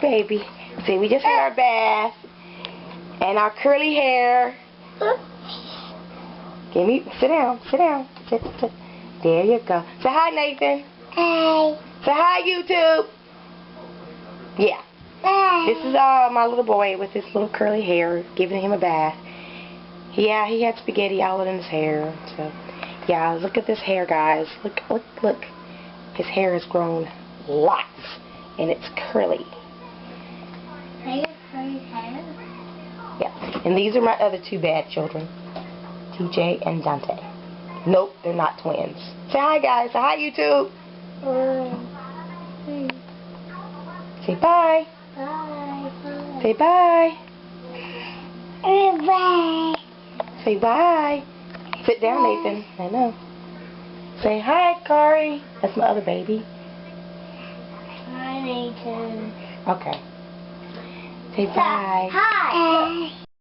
baby. See, we just had our bath. And our curly hair. Give me, sit down, sit down. Sit. There you go. Say hi, Nathan. Hi. Say hi, YouTube. Yeah. Hi. This is my little boy with his little curly hair, giving him a bath. Yeah, he had spaghetti all in his hair. So, yeah, look at this hair, guys. Look, look, look. His hair has grown lots, and it's curly. I have curly hair. Yeah, and these are my other two bad children, TJ and Dante. Nope, they're not twins. Say hi, guys. Say hi, YouTube. Say bye. Bye. Say bye. Bye. Say bye. Sit down, Bye. Nathan. I know. Say hi, Kari. That's my other baby. Hi, Nathan. Okay. Say bye. Hi.